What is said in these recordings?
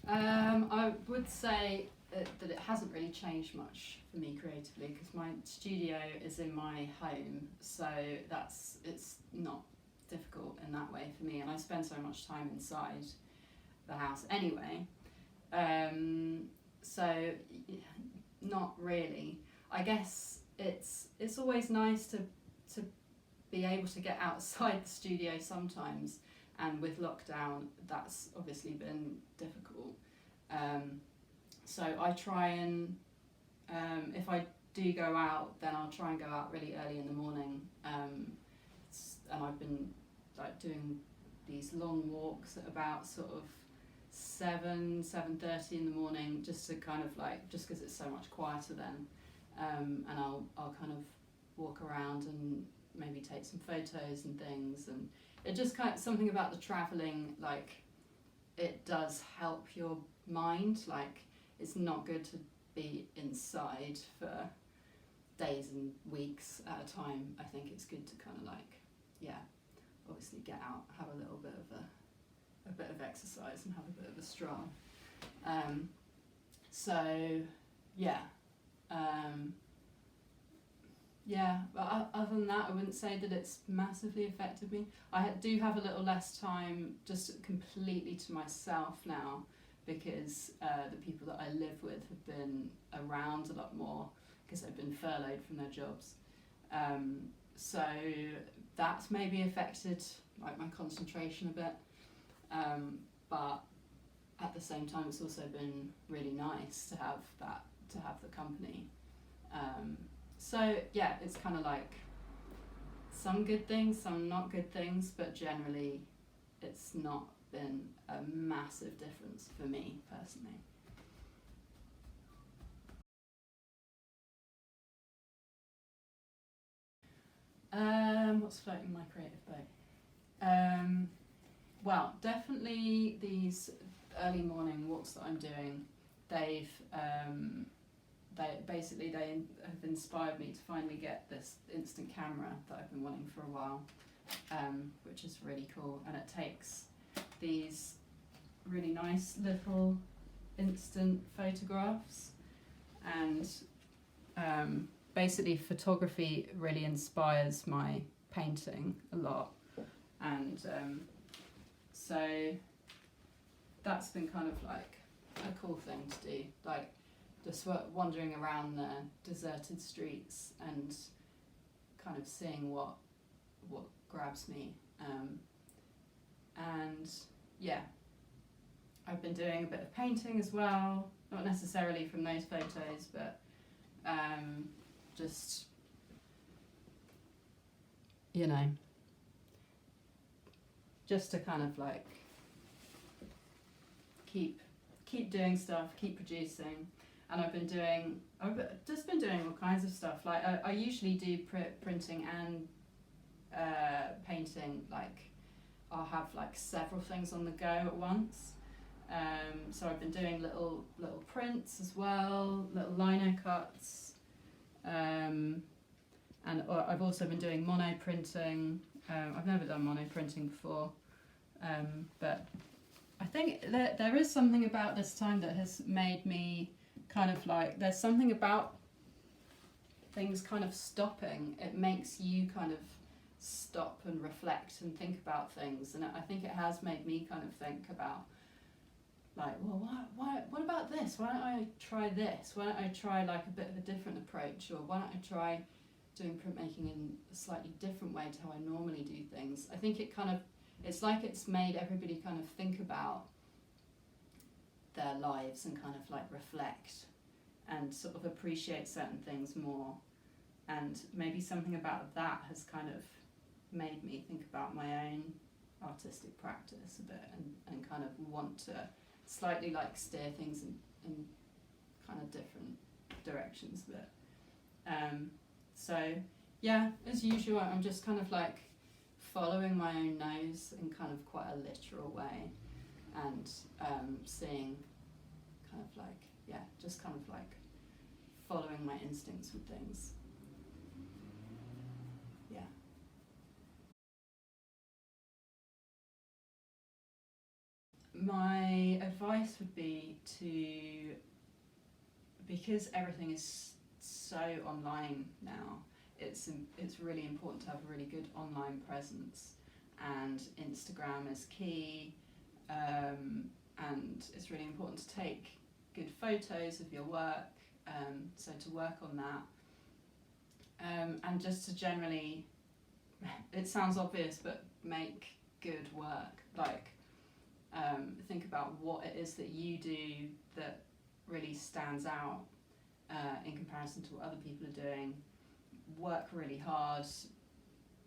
I would say that it hasn't really changed much for me creatively because my studio is in my home, so it's not difficult in that way for me, and I spend so much time inside the house anyway. So not really. I guess it's always nice to be able to get outside the studio sometimes, and with lockdown that's obviously been difficult. So I try and if I do go out, then I'll try and go out really early in the morning, and I've been like doing these long walks at about sort of 7:30 in the morning, just to kind of like, just because it's so much quieter then, and I'll kind of walk around and maybe take some photos and things, and it just kind of something about the traveling, like it does help your mind. Like it's not good to be inside for days and weeks at a time. I think it's good to kind of like, yeah, obviously get out, have a little bit of a bit of exercise and have a bit of a stroll. So yeah, yeah, but other than that, I wouldn't say that it's massively affected me. I do have a little less time just completely to myself now, because the people that I live with have been around a lot more because they've been furloughed from their jobs. So that's maybe affected like my concentration a bit. But at the same time, it's also been really nice to have the company. So yeah, it's kind of like some good things, some not good things, but generally it's not been a massive difference for me personally. What's floating my creative boat? Well, definitely these early morning walks that I'm doing, they have inspired me to finally get this instant camera that I've been wanting for a while, which is really cool, and it takes these really nice little instant photographs, and basically photography really inspires my painting a lot, and so that's been kind of like a cool thing to do, like just wandering around the deserted streets and kind of seeing what grabs me, and yeah, I've been doing a bit of painting as well, not necessarily from those photos, but just, you know, just to kind of like keep doing stuff, keep producing. And I've just been doing all kinds of stuff. Like I usually do printing and painting. Like I'll have like several things on the go at once. So I've been doing little prints as well, little lino cuts, and I've also been doing mono printing. I've never done mono printing before, but I think there is something about this time that has made me kind of like, there's something about things kind of stopping. It makes you kind of stop and reflect and think about things, and I think it has made me kind of think about like, well, what about this? Why don't I try this? Why don't I try like a bit of a different approach, or why don't I try doing printmaking in a slightly different way to how I normally do things? I think it's like it's made everybody kind of think about their lives and kind of like reflect and sort of appreciate certain things more, and maybe something about that has kind of made me think about my own artistic practice a bit, and kind of want to slightly like steer things in kind of different directions a bit. So yeah, as usual, I'm just kind of like following my own nose in kind of quite a literal way, and seeing kind of like, yeah, just kind of like following my instincts with things. Yeah. My advice advice would be to, because everything is so online now, it's really important to have a really good online presence, and Instagram is key, and it's really important to take good photos of your work, so to work on that, and just to generally, it sounds obvious, but make good work, like think about what it is that you do that really stands out in comparison to what other people are doing. Work really hard,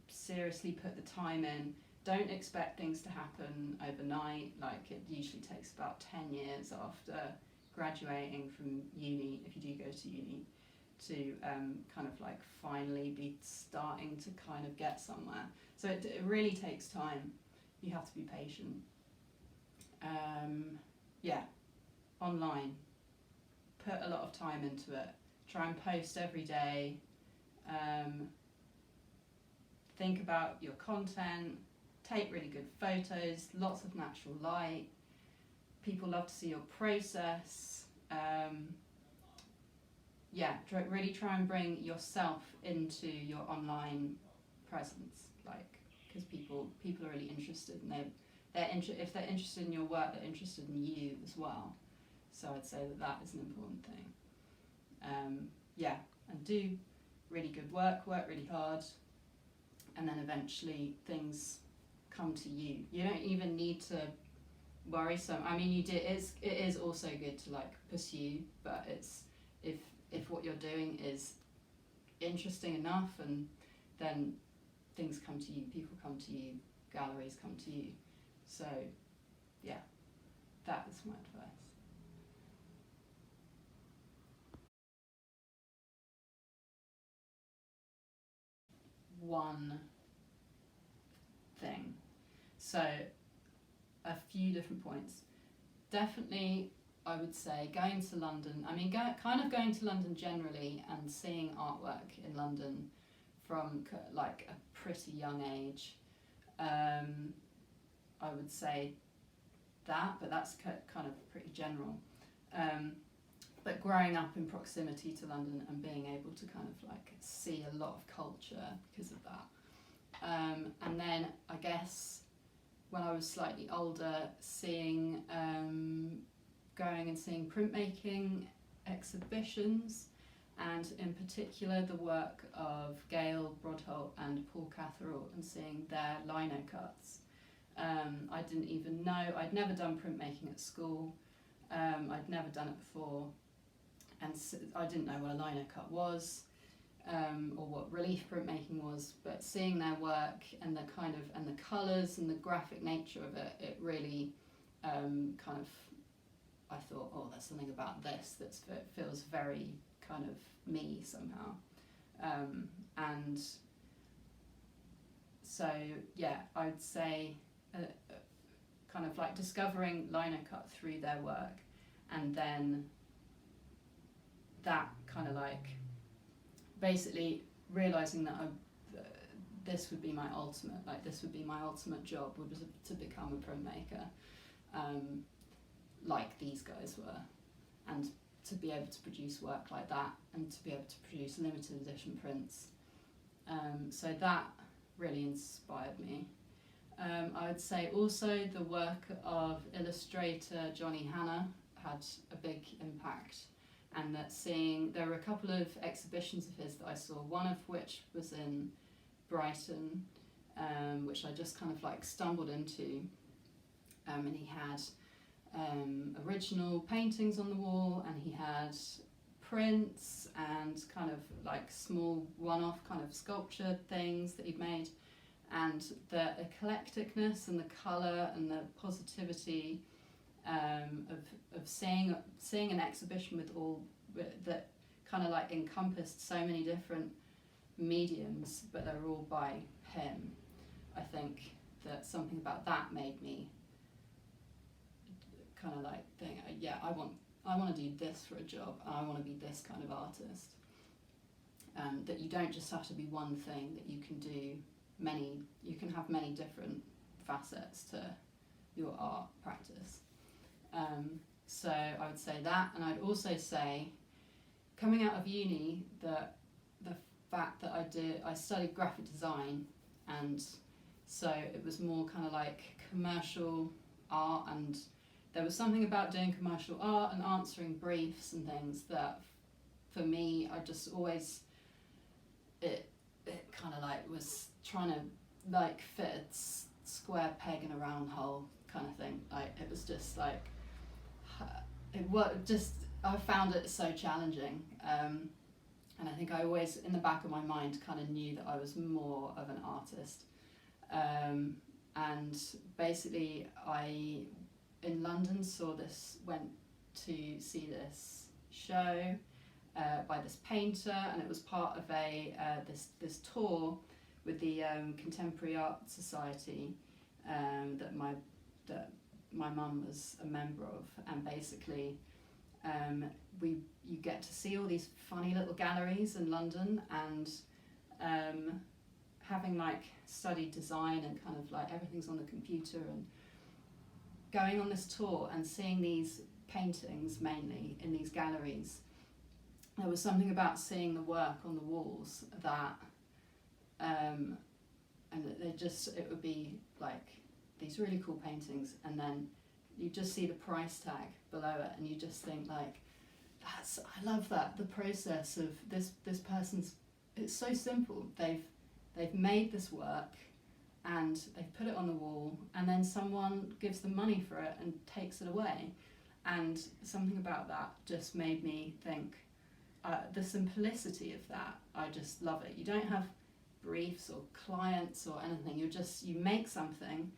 seriously put the time in. Don't expect things to happen overnight. Like, it usually takes about 10 years after graduating from uni, if you do go to uni, to kind of like finally be starting to kind of get somewhere. So it really takes time. You have to be patient. Yeah, online, put a lot of time into it. Try and post every day. Think about your content. Take really good photos, lots of natural light. People love to see your process. Yeah, really try and bring yourself into your online presence, like, because people are really interested, and if they're interested in your work, they're interested in you as well. So I'd say that is an important thing. Yeah, and do really good work really hard, and then eventually things come to you. You don't even need to worry I mean, it is also good to like pursue, but it's if what you're doing is interesting enough, and then things come to you, people come to you, galleries come to you. So yeah, that is my advice. One thing. So a few different points. Definitely, I would say going to London. I mean, kind of going to London generally and seeing artwork in London from like a pretty young age. I would say that, but that's kind of pretty general. But growing up in proximity to London and being able to kind of like see a lot of culture because of that. And then I guess when I was slightly older, going and seeing printmaking exhibitions, and in particular the work of Gail Brodholt and Paul Catherall, and seeing their lino cuts. I didn't even know, I'd never done printmaking at school, I'd never done it before, and I didn't know what a lino cut was, or what relief printmaking was, but seeing their work and the kind of, and the colours and the graphic nature of it, it really kind of, I thought, oh, there's something about this that feels very kind of me somehow. And so, yeah, I'd say kind of like discovering lino cut through their work, and then that kind of like basically realising that this would be my ultimate job, was to become a printmaker, like these guys were, and to be able to produce work like that, and to be able to produce limited edition prints. So that really inspired me. I would say also the work of illustrator Johnny Hanna had a big impact, and that there were a couple of exhibitions of his that I saw, one of which was in Brighton, which I just kind of like stumbled into, and he had original paintings on the wall, and he had prints and kind of like small one-off kind of sculpture things that he'd made, and the eclecticness and the colour and the positivity of seeing an exhibition that kind of like encompassed so many different mediums, but they're all by him. I think that something about that made me kind of like think, yeah, I want to do this for a job, and I want to be this kind of artist. That you don't just have to be one thing, that you can do you can have many different facets to your art practice. So I would say that, and I'd also say, coming out of uni, the fact that I studied graphic design, and so it was more kind of like commercial art, and there was something about doing commercial art and answering briefs and things that, for me, I just always, it kind of like was trying to like fit a square peg in a round hole kind of thing. Like, it was just like, I found it so challenging, and I think I always, in the back of my mind, kind of knew that I was more of an artist. And basically, I, in London, went to see this show by this painter, and it was part of this tour with the Contemporary Art Society that my mum was a member of, and basically you get to see all these funny little galleries in London, and having like studied design and kind of like everything's on the computer, and going on this tour and seeing these paintings mainly in these galleries, there was something about seeing the work on the walls that and it would be like these really cool paintings, and then you just see the price tag below it, and you just think like, I love that, the process of this person's, it's so simple. They've made this work and they've put it on the wall, and then someone gives them money for it and takes it away. And something about that just made me think, the simplicity of that, I just love it. You don't have briefs or clients or anything. You make something,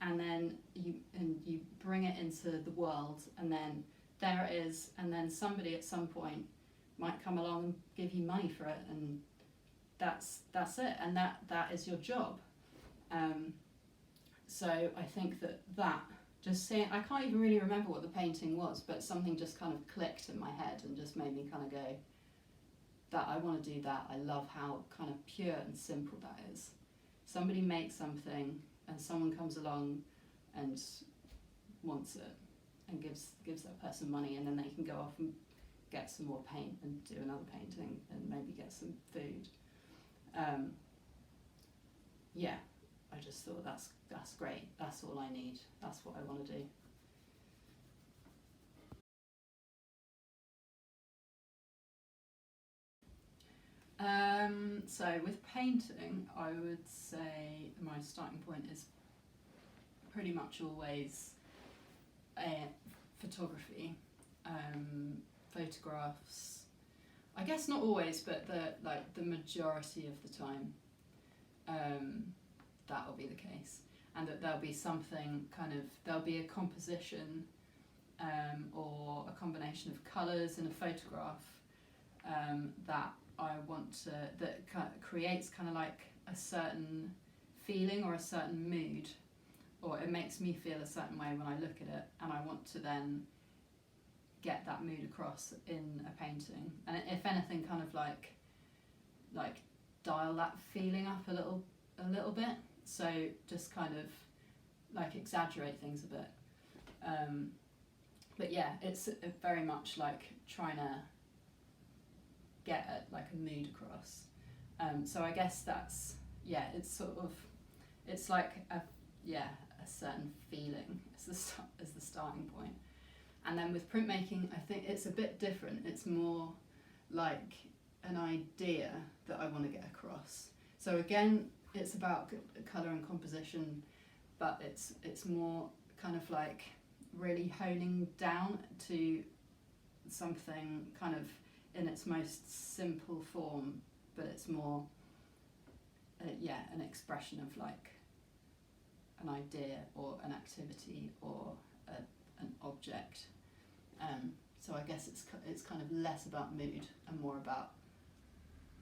and then you bring it into the world, and then there it is, and then somebody at some point might come along and give you money for it, and that's it, and that is your job. So I think that just seeing, I can't even really remember what the painting was, but something just kind of clicked in my head and just made me kind of go, that I want to do that. I love how kind of pure and simple that is. Somebody makes something, and someone comes along and wants it and gives that person money, and then they can go off and get some more paint and do another painting and maybe get some food. Yeah, I just thought that's great. That's all I need. That's what I want to do. So with painting, I would say my starting point is pretty much always photography, photographs. I guess not always, but the majority of the time, that will be the case, and that there'll be something there'll be a composition or a combination of colours in a photograph that I want to, that creates kind of like a certain feeling or a certain mood, or it makes me feel a certain way when I look at it, and I want to then get that mood across in a painting, and if anything, kind of like dial that feeling up a little bit, so just kind of like exaggerate things a bit. But yeah, it's very much like trying to get like a mood across. So I guess that's, yeah, it's like a certain feeling as the starting point. And then with printmaking, I think it's a bit different. It's more like an idea that I want to get across. So again, it's about colour and composition, but it's more kind of like really honing down to something kind of in its most simple form, but it's more an expression of like an idea or an activity or an object. So I guess it's kind of less about mood and more about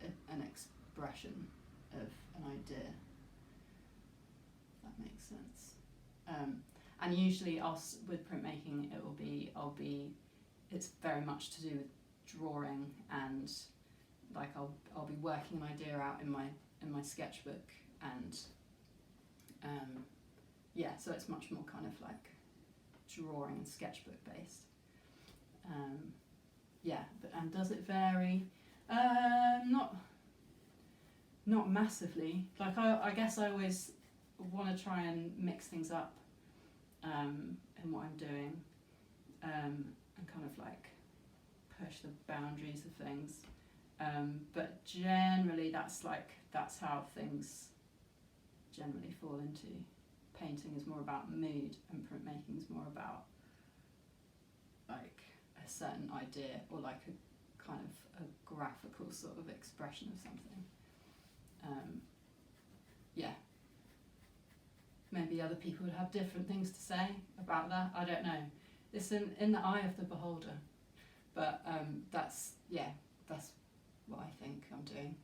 an expression of an idea. If that makes sense. And usually with printmaking, it's very much to do with drawing, and like I'll be working an idea out in my sketchbook, and so it's much more kind of like drawing and sketchbook based. Yeah, and does it vary? Not massively. Like I guess I always want to try and mix things up in what I'm doing, and kind of like push the boundaries of things. But generally that's how things generally fall into. Painting is more about mood and printmaking is more about like a certain idea or like a kind of a graphical sort of expression of something. Yeah. Maybe other people would have different things to say about that. I don't know. It's in the eye of the beholder. But that's what I think I'm doing.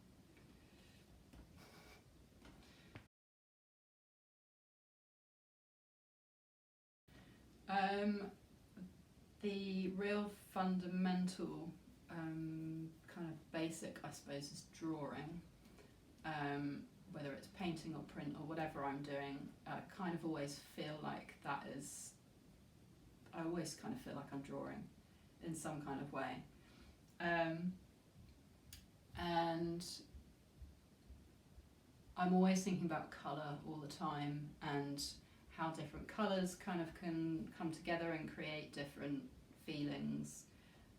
The real fundamental kind of basic, I suppose, is drawing. Whether it's painting or print or whatever I'm doing, I kind of always feel like I always kind of feel like I'm drawing in some kind of way. And I'm always thinking about colour all the time and how different colours kind of can come together and create different feelings.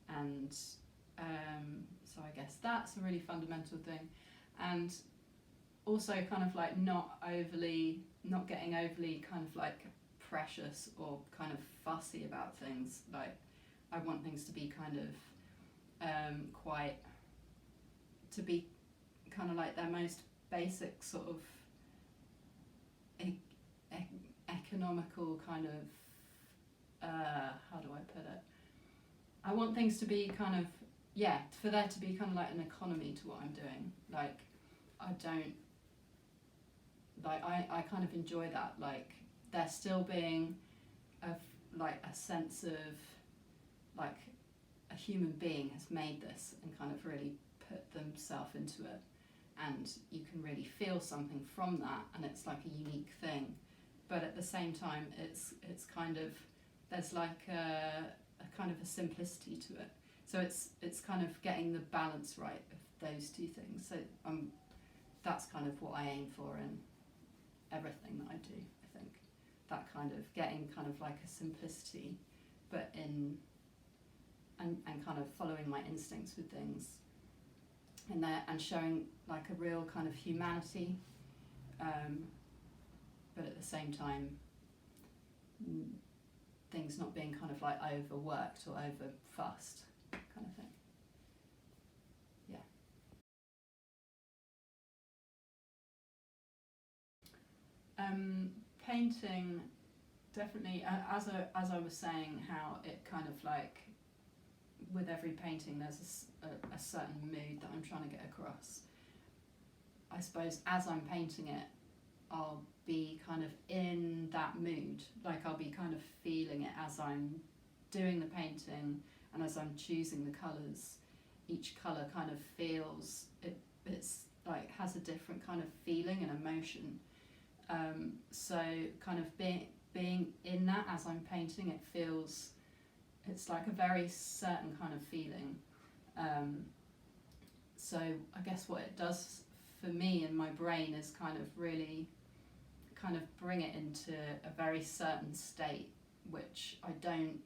And so I guess that's a really fundamental thing. And also kind of like not getting overly kind of like precious or kind of fussy about things. Like I want things to be kind of quite, to be kind of like their most basic sort of economical kind of, how do I put it? I want things to be kind of, for there to be kind of like an economy to what I'm doing. Like I kind of enjoy that, like there still being a sense of like a human being has made this and kind of really put themselves into it, and you can really feel something from that, and it's like a unique thing. But at the same time, it's kind of, there's like a kind of a simplicity to it. So it's kind of getting the balance right of those two things. So that's kind of what I aim for in everything that I do, I think. That kind of getting kind of like a simplicity, but and kind of following my instincts with things in there, and showing like a real kind of humanity, but at the same time things not being kind of like overworked or over fussed kind of thing. Painting, definitely, as I was saying, how it kind of like, with every painting there's a certain mood that I'm trying to get across. I suppose as I'm painting it, I'll be kind of in that mood, like I'll be kind of feeling it as I'm doing the painting and as I'm choosing the colours. Each colour kind of feels, it's like has a different kind of feeling and emotion. So kind of being in that as I'm painting, it's like a very certain kind of feeling. So I guess what it does for me in my brain is kind of really kind of bring it into a very certain state, which I don't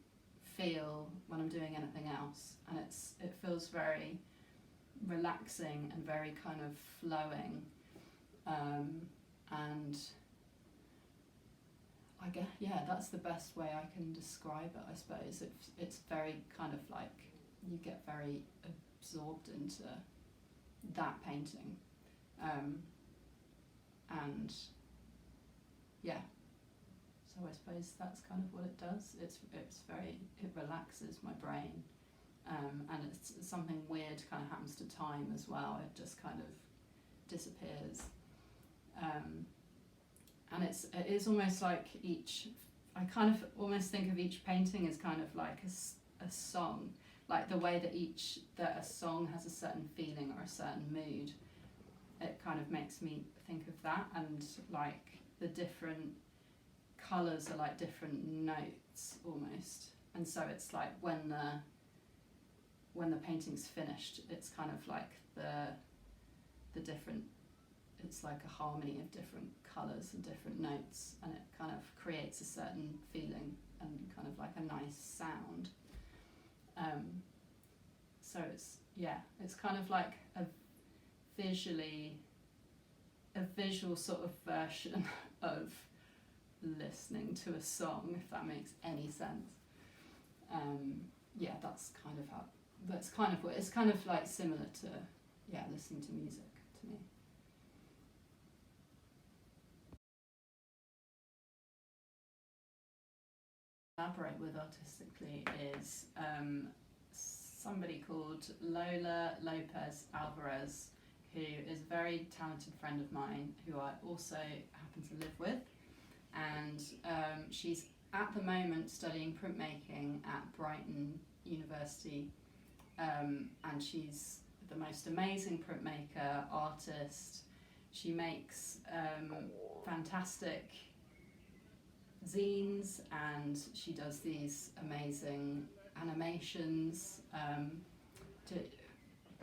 feel when I'm doing anything else, and it feels very relaxing and very kind of flowing. And I guess, that's the best way I can describe it, I suppose. It's very kind of like, you get very absorbed into that painting. And so I suppose that's kind of what it does. It relaxes my brain. And it's something weird kind of happens to time as well. It just kind of disappears. And it is almost like I kind of almost think of each painting as kind of like a song, like the way that a song has a certain feeling or a certain mood. It kind of makes me think of that, and like the different colours are like different notes almost, and so it's like when the painting's finished, it's kind of like the different, it's like a harmony of different colours and different notes, and it kind of creates a certain feeling and kind of like a nice sound. So it's kind of like a visual sort of version of listening to a song, if that makes any sense. That's kind of how, that's kind of what, it's kind of like similar to, listening to music to me. Collaborate with artistically is somebody called Lola Lopez Alvarez, who is a very talented friend of mine who I also happen to live with, and she's at the moment studying printmaking at Brighton University, and she's the most amazing printmaker, artist. She makes fantastic zines, and she does these amazing animations.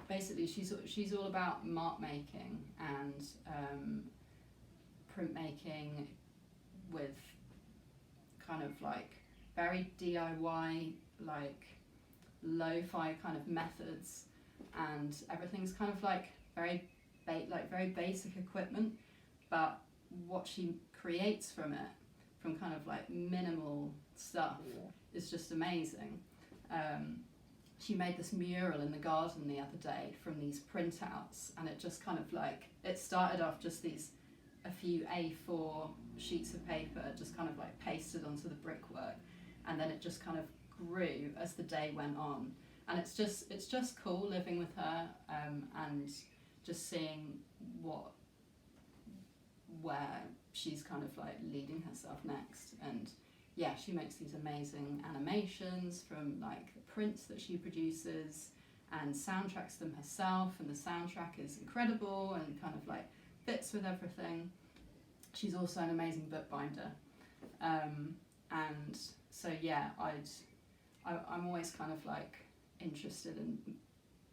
Basically, she's all about mark making and printmaking with kind of like very DIY, like lo-fi kind of methods, and everything's kind of like very basic equipment, but what she creates from it, from kind of like minimal stuff, is just amazing. She made this mural in the garden the other day from these printouts, and it just kind of like, it started off just a few A4 sheets of paper just kind of like pasted onto the brickwork, and then it just kind of grew as the day went on. And it's just cool living with her, and just seeing where she's kind of like leading herself next. And she makes these amazing animations from like the prints that she produces, and soundtracks them herself, and the soundtrack is incredible and kind of like fits with everything. She's also an amazing bookbinder, and so I'm always kind of like interested in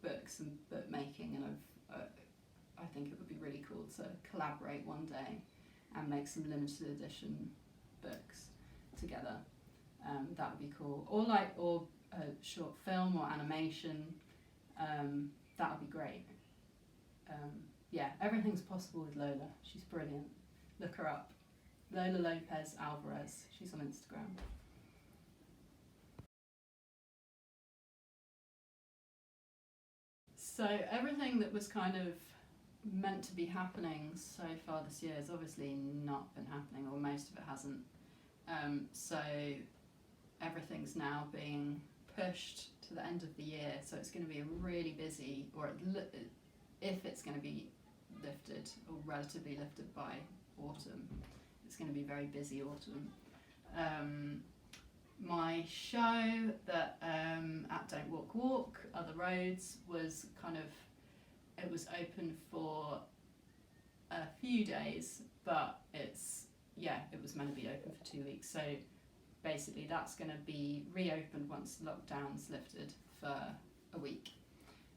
books and book making, and I think it would be really cool to collaborate one day and make some limited edition books together. That would be cool. Or a short film or animation. That would be great. Everything's possible with Lola. She's brilliant. Look her up. Lola Lopez Alvarez. She's on Instagram. So everything that was kind of meant to be happening so far this year has obviously not been happening, or most of it hasn't. So everything's now being pushed to the end of the year, so it's going to be a really busy, or if it's going to be lifted or relatively lifted by autumn, it's going to be a very busy autumn. My show that at Don't Walk Walk, Other Roads, was kind of, it was open for a few days, but it was meant to be open for 2 weeks. So basically that's going to be reopened once lockdown's lifted for a week.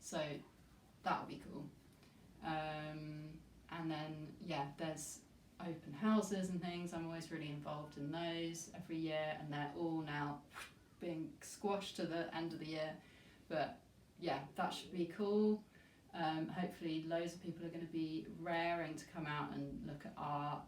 So that'll be cool. And then there's open houses and things. I'm always really involved in those every year, and they're all now being squashed to the end of the year. But that should be cool. Hopefully loads of people are going to be raring to come out and look at art.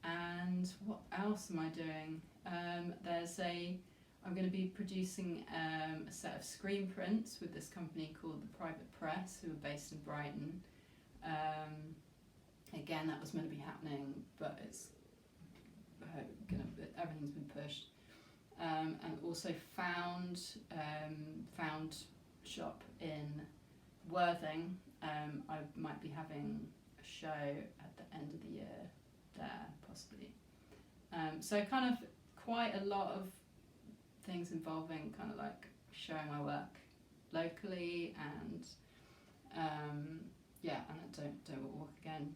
And what else am I doing? I'm going to be producing a set of screen prints with this company called The Private Press, who are based in Brighton. Again, that was meant to be happening, but everything's been pushed. And also found shop in Worthing. I might be having a show at the end of the year there, possibly. So kind of quite a lot of things involving kind of like showing my work locally, and and at Don't Walk Walk again.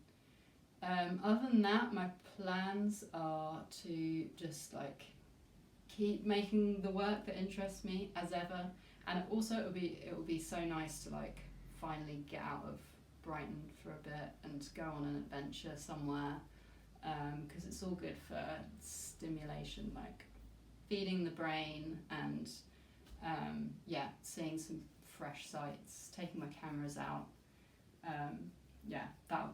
Other than that, my plans are to just like keep making the work that interests me as ever, and also it will be so nice to like finally get out of Brighton for a bit and go on an adventure somewhere, because it's all good for stimulation, like feeding the brain and seeing some fresh sights, taking my cameras out. That